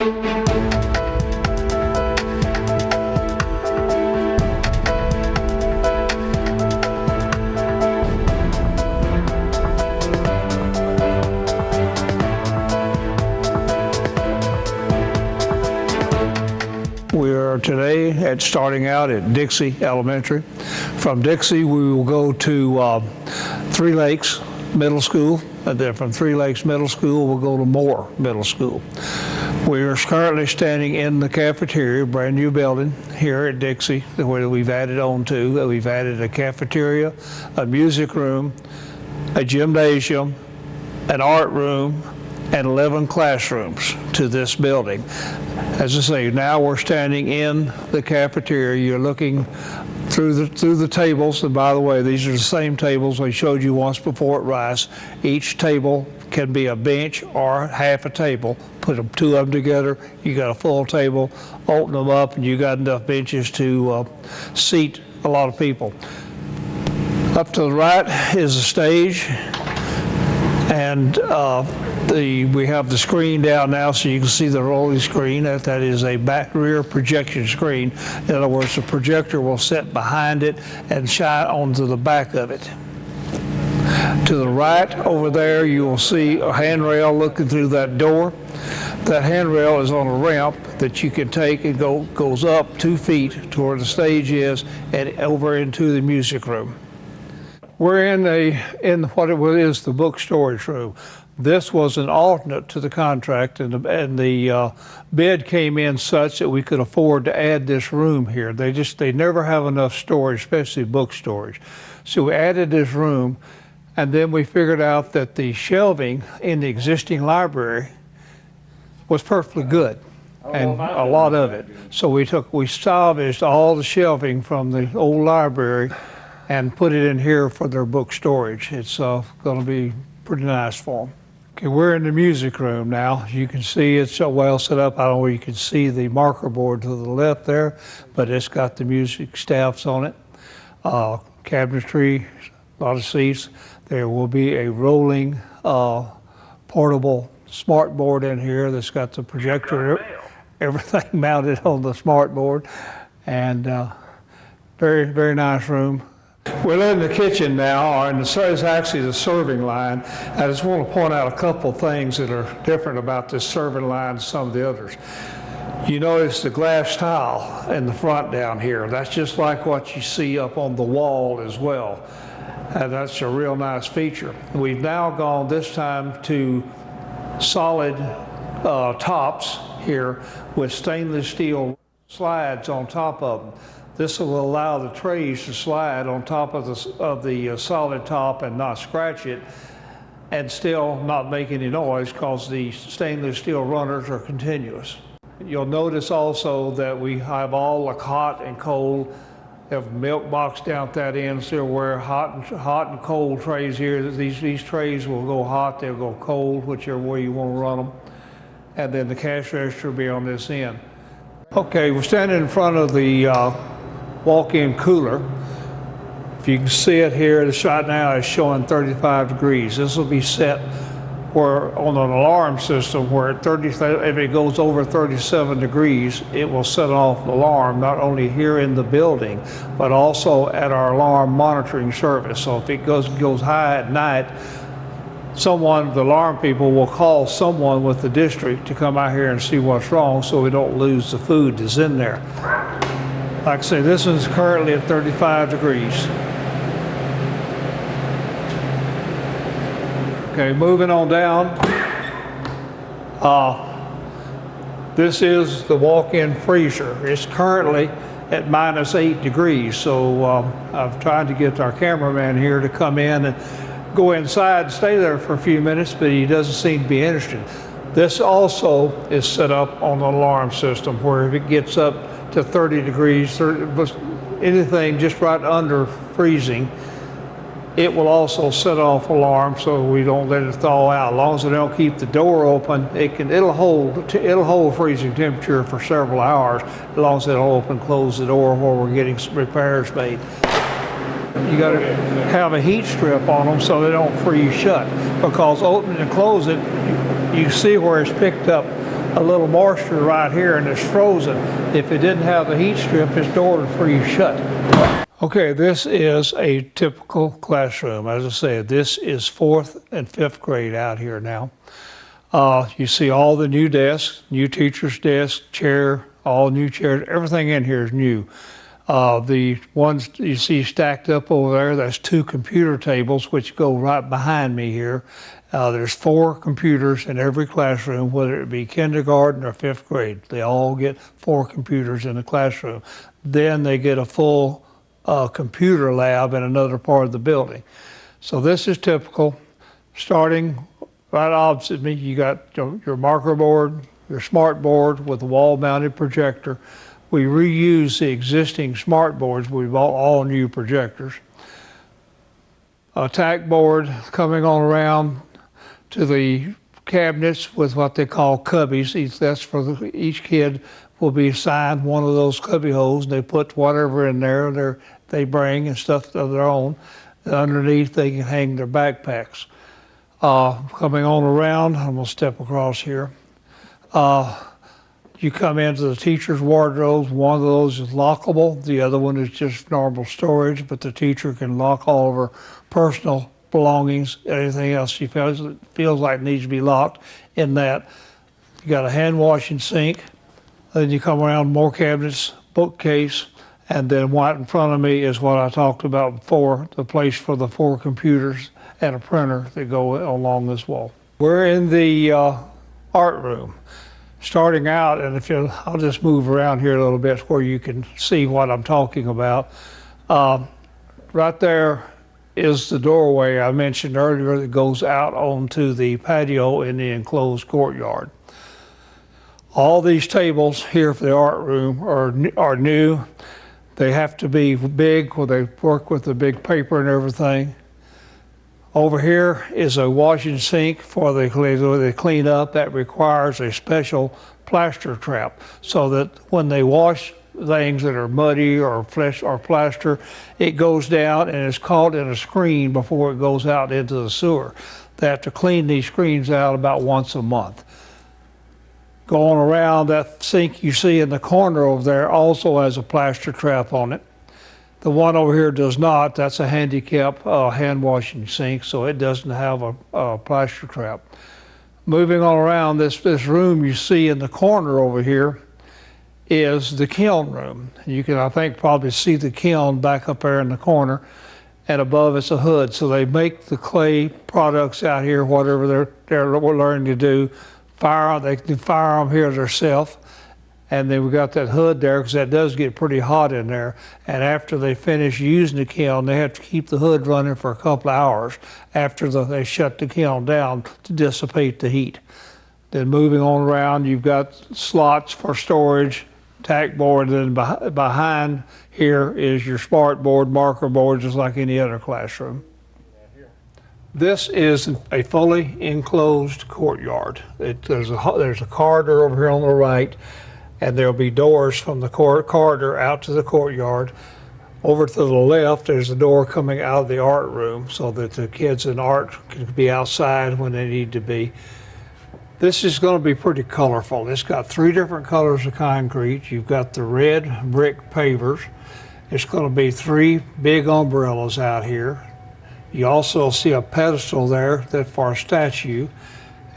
We are today starting out at Dixie Elementary. From Dixie, we will go to Three Lakes Middle School, and then from Three Lakes Middle School, we'll go to Moore Middle School. We are currently standing in the cafeteria, brand new building here at Dixie, where we've added on to. We've added a cafeteria, a music room, a gymnasium, an art room, and 11 classrooms to this building. As I say, now we're standing in the cafeteria. You're looking through the tables, and by the way, these are the same tables I showed you once before at Rice. Each table can be a bench or half a table. Put them, two of them together, you got a full table. Open them up, and you got enough benches to seat a lot of people. Up to the right is the stage, and we have the screen down now, so you can see the rolling screen. That is a back rear projection screen. In other words, the projector will sit behind it and shine onto the back of it. To the right over there, you will see a handrail looking through that door. That handrail is on a ramp that you can take and goes up 2 feet to where the stage is and over into the music room. We're in what it is the book storage room. This was an alternate to the contract, and the bid came in such that we could afford to add this room here. They never have enough storage, especially book storage. So we added this room, and then we figured out that the shelving in the existing library was perfectly good, and a lot of it. So we salvaged all the shelving from the old library and put it in here for their book storage. It's going to be pretty nice for them. Okay, we're in the music room now. You can see it's so well set up. I don't know where you can see the marker board to the left there, but it's got the music staffs on it. Cabinetry, a lot of seats. There will be a rolling portable smart board in here that's got the projector, everything mounted on the smart board, and very, very nice room. We're in the kitchen now, and it's actually the serving line. I just want to point out a couple things that are different about this serving line to some of the others. You notice the glass tile in the front down here. That's just like what you see up on the wall as well. And that's a real nice feature. We've now gone this time to solid tops here with stainless steel slides on top of them. This will allow the trays to slide on top of the solid top and not scratch it, and still not make any noise because the stainless steel runners are continuous. You'll notice also that we have all the hot and cold. Have a milk box down at that end, so where hot and cold trays here. These trays will go hot, they'll go cold, whichever way you want to run them. And then the cash register will be on this end. Okay, we're standing in front of the walk-in cooler. If you can see it here, the shot now is showing 35 degrees. This will be set where on an alarm system where if it goes over 37 degrees, it will set off the alarm not only here in the building, but also at our alarm monitoring service. So if it goes high at night, the alarm people will call someone with the district to come out here and see what's wrong so we don't lose the food that's in there. Like I say, this one's currently at 35 degrees. Okay, moving on down. This is the walk-in freezer. It's currently at -8 degrees, so I've tried to get our cameraman here to come in and go inside and stay there for a few minutes, but he doesn't seem to be interested. This also is set up on the alarm system where if it gets up to 30 degrees, anything just right under freezing, it will also set off alarm so we don't let it thaw out. As long as they don't keep the door open, it'll hold freezing temperature for several hours, as long as they don't open and close the door while we're getting repairs made. You got to have a heat strip on them so they don't freeze shut, because open and close it, you see where it's picked up a little moisture right here and it's frozen. If it didn't have the heat strip, this door would freeze shut. Okay, this is a typical classroom. As I said, this is 4th and 5th grade out here now. You see all the new desks, new teacher's desk, chair, all new chairs, everything in here is new. The ones you see stacked up over there, that's 2 computer tables which go right behind me here. There's 4 computers in every classroom, whether it be kindergarten or 5th grade. They all get 4 computers in the classroom. Then they get a full computer lab in another part of the building. So this is typical. Starting right opposite me, you got your marker board, your smart board with a wall-mounted projector. We reuse the existing smart boards. We bought all new projectors. A tack board coming on around to the cabinets with what they call cubbies. That's for each kid will be assigned one of those cubby holes. They put whatever in there they bring and stuff of their own. And underneath they can hang their backpacks. Coming on around, I'm gonna step across here. You come into the teacher's wardrobes. One of those is lockable. The other one is just normal storage, but the teacher can lock all of her personal belongings, anything else she feels like needs to be locked in that. You got a hand washing sink. Then you come around, more cabinets, bookcase, and then right in front of me is what I talked about before, the place for the 4 computers and a printer that go along this wall. We're in the art room. Starting out, and I'll just move around here a little bit where you can see what I'm talking about. Right there is the doorway I mentioned earlier that goes out onto the patio in the enclosed courtyard. All these tables here for the art room are new. They have to be big where they work with the big paper and everything. Over here is a washing sink for the clean up that requires a special plaster trap so that when they wash things that are muddy or flesh or plaster, it goes down and is caught in a screen before it goes out into the sewer. They have to clean these screens out about once a month. Going around, that sink you see in the corner over there also has a plaster trap on it. The one over here does not. That's a handicap hand washing sink, so it doesn't have a plaster trap. Moving on around, this room you see in the corner over here is the kiln room. You can, I think, probably see the kiln back up there in the corner, and above it's a hood. So they make the clay products out here, whatever they're learning to do. They can fire them here themselves. And then we got that hood there because that does get pretty hot in there. And after they finish using the kiln, they have to keep the hood running for a couple of hours after they shut the kiln down to dissipate the heat. Then moving on around, you've got slots for storage, tack board, and then behind here is your smart board, marker board, just like any other classroom. This is a fully enclosed courtyard. There's a corridor over here on the right, and there'll be doors from the corridor out to the courtyard. Over to the left, there's a door coming out of the art room so that the kids in art can be outside when they need to be. This is going to be pretty colorful. It's got 3 different colors of concrete. You've got the red brick pavers. It's going to be 3 big umbrellas out here. You also see a pedestal there for a statue.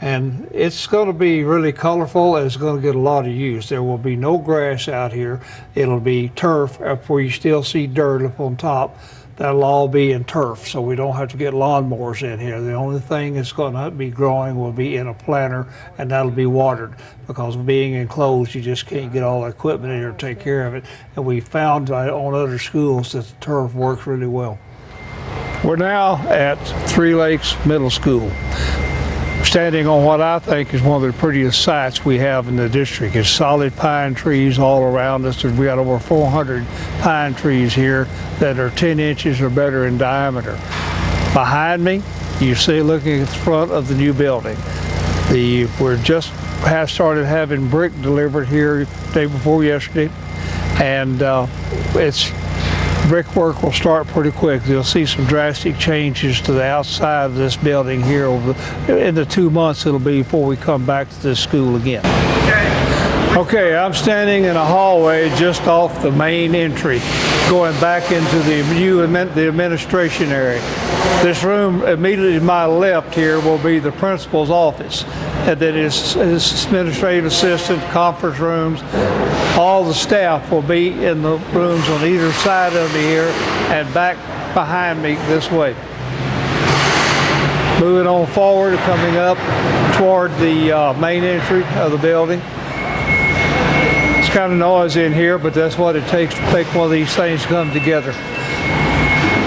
And it's going to be really colorful, and it's going to get a lot of use. There will be no grass out here. It'll be turf up where you still see dirt up on top. That'll all be in turf, so we don't have to get lawnmowers in here. The only thing that's going to be growing will be in a planter, and that'll be watered, because being enclosed, you just can't get all the equipment in here to take care of it. And we found on other schools that the turf works really well. We're now at Three Lakes Middle School. Standing on what I think is one of the prettiest sites we have in the district. It's solid pine trees all around us. We got over 400 pine trees here that are 10 inches or better in diameter. Behind me, you see, looking at the front of the new building. We're just started having brick delivered here day before yesterday, and it's Brickwork will start pretty quick. You'll see some drastic changes to the outside of this building here in the 2 months it'll be before we come back to this school again. Okay, I'm standing in a hallway just off the main entry, going back into the administration area. This room immediately to my left here will be the principal's office, and then his administrative assistant, conference rooms. All the staff will be in the rooms on either side of me here and back behind me this way. Moving on forward, coming up toward the main entry of the building. It's kind of noisy in here, but that's what it takes to make one of these things come together.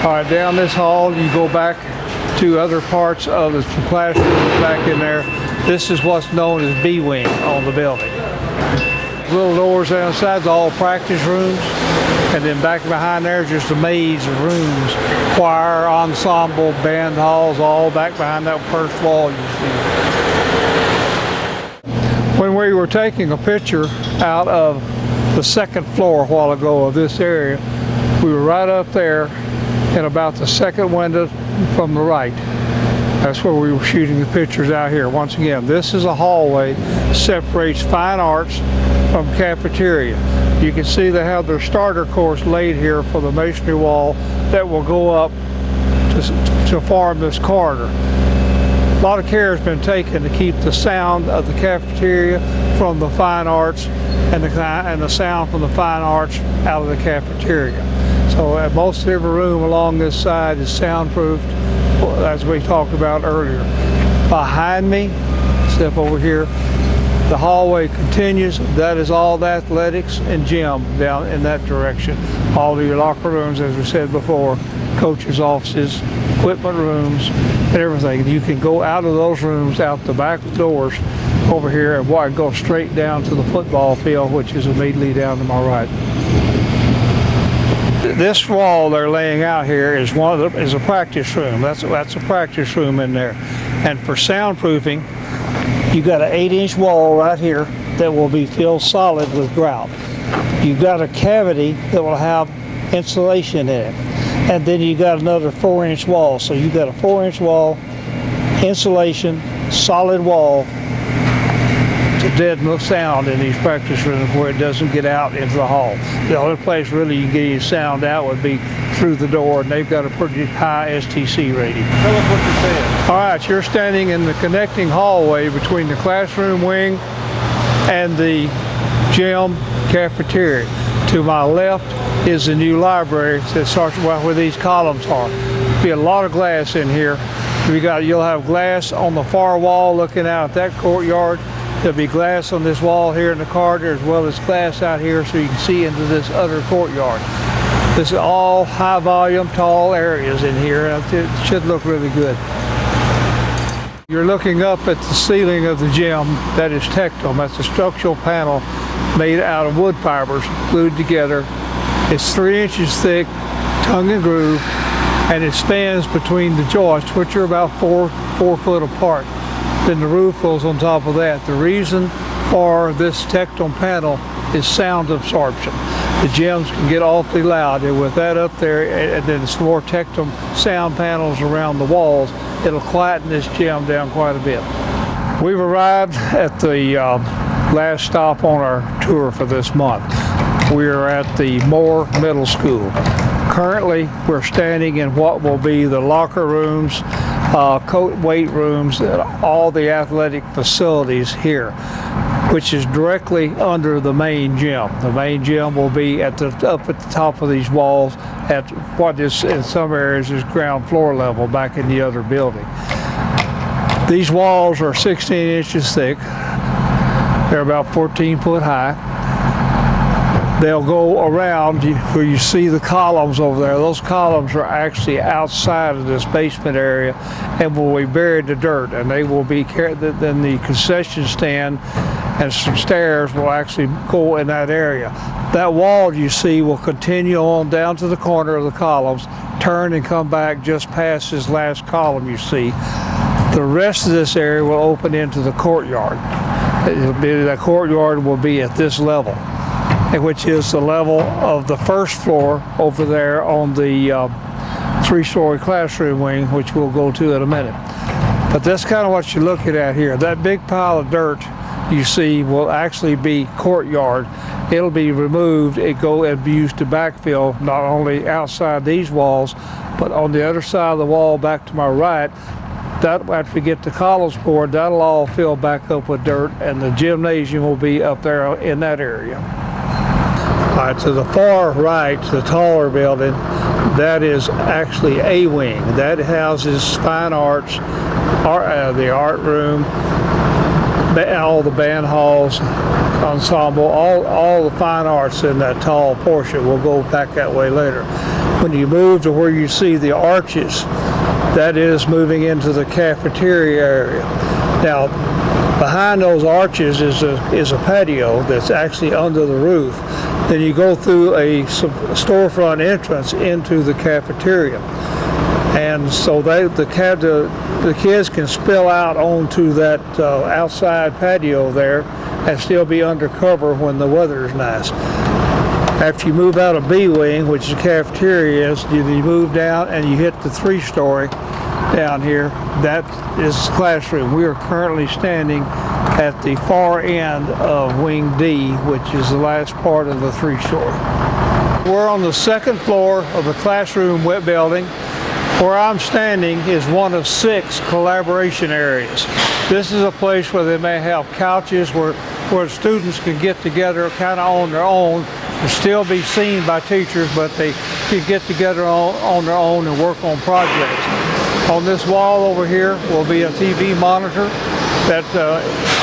All right, down this hall, you go back to other parts of the classroom back in there. This is what's known as B wing on the building. Little doors outside, all practice rooms, and then back behind there is just a maze of rooms, choir, ensemble, band halls, all back behind that first wall you see. When we were taking a picture out of the second floor a while ago of this area, we were right up there in about the second window from the right. That's where we were shooting the pictures out here. Once again, this is a hallway that separates fine arts from cafeteria. You can see they have their starter course laid here for the masonry wall that will go up to form this corridor. A lot of care has been taken to keep the sound of the cafeteria from the fine arts and the sound from the fine arts out of the cafeteria. So most every room along this side is soundproofed, as we talked about earlier. Behind me, step over here, the hallway continues. That is all the athletics and gym down in that direction. All of your locker rooms, as we said before, coaches' offices, equipment rooms, and everything. You can go out of those rooms, out the back doors over here, and go straight down to the football field, which is immediately down to my right. This wall they're laying out here is is a practice room. That's a practice room in there. And for soundproofing, you got an 8-inch wall right here that will be filled solid with grout. You've got a cavity that will have insulation in it. And then you got another 4-inch wall. So you got a 4-inch wall, insulation, solid wall to deaden sound in these practice rooms where it doesn't get out into the hall. The only place really you can get any sound out would be through the door, and they've got a pretty high STC rating. Tell us what you're saying. All right, you're standing in the connecting hallway between the classroom wing and the gym cafeteria. To my left is the new library that starts where these columns are. There'll be a lot of glass in here. You'll have glass on the far wall looking out at that courtyard. There'll be glass on this wall here in the corridor, as well as glass out here so you can see into this other courtyard. This is all high volume, tall areas in here, and it should look really good. You're looking up at the ceiling of the gym. That is Tectum. That's a structural panel made out of wood fibers glued together. It's 3 inches thick, tongue and groove, and it spans between the joists, which are about 4 foot apart. Then the roof goes on top of that. The reason for this Tectum panel is sound absorption. The gyms can get awfully loud, and with that up there, and then some more Tectum sound panels around the walls, it'll quieten this gym down quite a bit. We've arrived at the last stop on our tour for this month. We're at the Moore Middle School. Currently, we're standing in what will be the locker rooms, weight rooms, all the athletic facilities here, which is directly under the main gym. The main gym will be up at the top of these walls at what is in some areas is ground floor level back in the other building. These walls are 16 inches thick. They're about 14 foot high. They'll go around where you see the columns over there. Those columns are actually outside of this basement area and will be buried in dirt, and they will be then the concession stand and some stairs will actually go in that area. That wall you see will continue on down to the corner of the columns, turn and come back just past this last column you see. The rest of this area will open into the courtyard. The courtyard will be at this level. which is the level of the first floor over there on the 3-story classroom wing, which we'll go to in a minute. But that's kind of what you're looking at here. That big pile of dirt you see will actually be courtyard. It'll be removed. It go and be used to backfill not only outside these walls, but on the other side of the wall back to my right. That, after we get to college board, that'll all fill back up with dirt, and the gymnasium will be up there in that area. All right, to the far right, the taller building, that is actually a wing. That houses fine arts, the art room, all the band halls, ensemble, all the fine arts in that tall portion. We'll go back that way later. When you move to where you see the arches, that is moving into the cafeteria area. Now, behind those arches is a patio that's actually under the roof. Then you go through a storefront entrance into the cafeteria. And so the kids can spill out onto that outside patio there and still be under cover when the weather is nice. After you move out of B wing, which the cafeteria is, you move down and you hit the 3-story down here. That is the classroom. We are currently standing at the far end of wing D, which is the last part of the 3-story. We're on the 2nd floor of the classroom building. Where I'm standing is one of 6 collaboration areas. This is a place where they may have couches where students can get together kind of on their own, and still be seen by teachers, but they can get together on their own and work on projects. On this wall over here will be a TV monitor that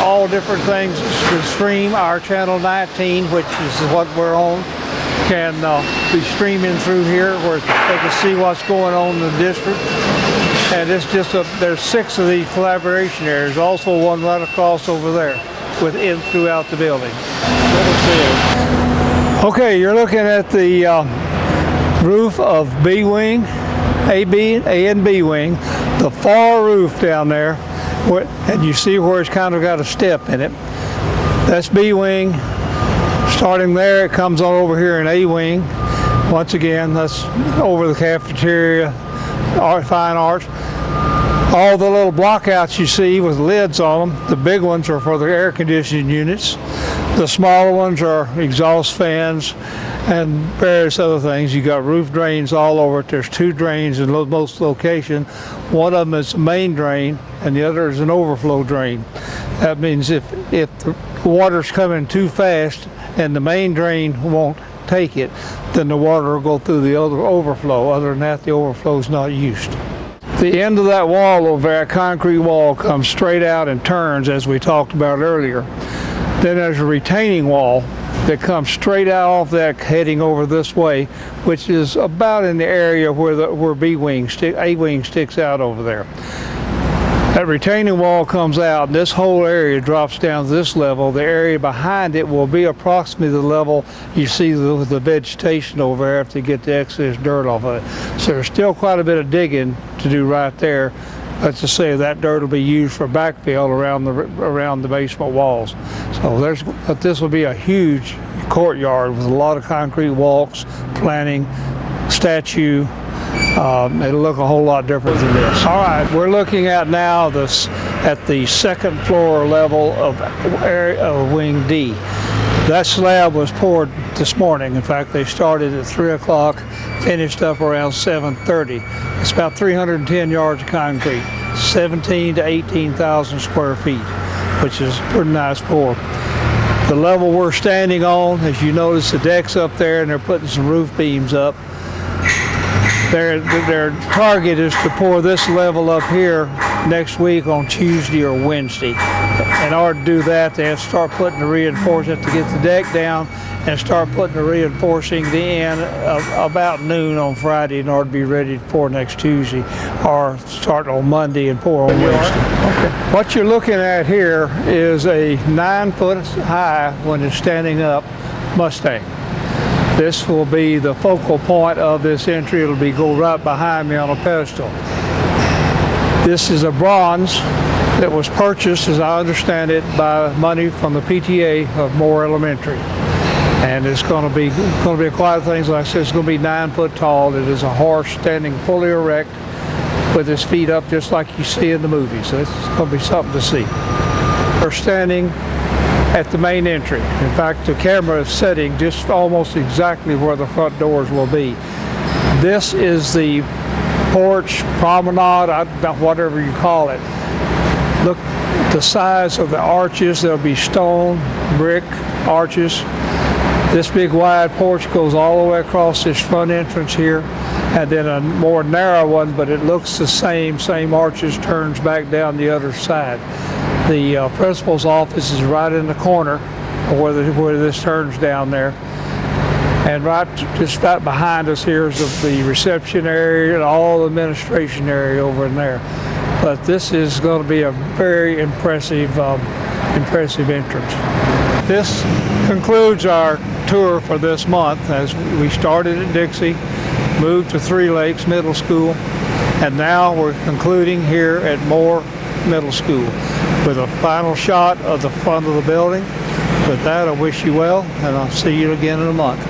all different things can stream. Our channel 19, which is what we're on, can be streaming through here where they can see what's going on in the district. And it's just there's 6 of these collaboration areas. Also one right across over there throughout the building. Okay, you're looking at the roof of B wing, A and B wing, the far roof down there, and you see where it's kind of got a step in it. That's B wing. Starting there, it comes on over here in A wing. Once again, that's over the cafeteria, fine arts. All the little blockouts you see with lids on them, the big ones are for the air conditioning units. The smaller ones are exhaust fans and various other things. You got roof drains all over it. There's 2 drains in most locations. One of them is a main drain and the other is an overflow drain. That means if the water's coming too fast and the main drain won't take it, then the water will go through the other overflow. Other than that, the overflow is not used. The end of that wall over there, concrete wall, comes straight out and turns, as we talked about earlier. Then there's a retaining wall that comes straight out off that heading over this way, which is about in the area where B wing, A wing sticks out over there. That retaining wall comes out, and this whole area drops down to this level. The area behind it will be approximately the level you see the vegetation over there after you get the excess dirt off of it. So there's still quite a bit of digging to do right there. Let's just say that dirt will be used for backfill around the basement walls. So but this will be a huge courtyard with a lot of concrete walks, planting, statue. It'll look a whole lot different than this. All right, we're looking at now at the 2nd floor level of wing D. That slab was poured this morning. In fact, they started at 3 o'clock, finished up around 7:30. It's about 310 yards of concrete, 17 to 18,000 square feet, which is a pretty nice pour. The level we're standing on, as you notice, the deck's up there and they're putting some roof beams up. Their target is to pour this level up here next week on Tuesday or Wednesday. In order to do that, they have to start putting the reinforcement to get the deck down and start putting the reinforcing the end about noon on Friday in order to be ready to pour next Tuesday, or start on Monday and pour on Wednesday. Okay. What you're looking at here is a 9-foot high, when it's standing up, Mustang. This will be the focal point of this entry. It'll go right behind me on a pedestal. This is a bronze that was purchased, as I understand it, by money from the PTA of Moore Elementary. And it's going to be quite a thing. Like I said, it's going to be 9 foot tall. It is a horse standing fully erect with his feet up just like you see in the movies. So it's going to be something to see. We're standing at the main entry. In fact, the camera is setting just almost exactly where the front doors will be. This is the porch, promenade, whatever you call it. Look the size of the arches. There'll be stone, brick arches. This big wide porch goes all the way across this front entrance here, and then a more narrow one, but it looks the same arches, turns back down the other side. The principal's office is right in the corner where this turns down there. And just right behind us here is the reception area and all the administration area over in there. But this is going to be a very impressive entrance. This concludes our tour for this month, as we started at Dixie, moved to Three Lakes Middle School, and now we're concluding here at Moore Middle School with a final shot of the front of the building. With that, I wish you well, and I'll see you again in a month.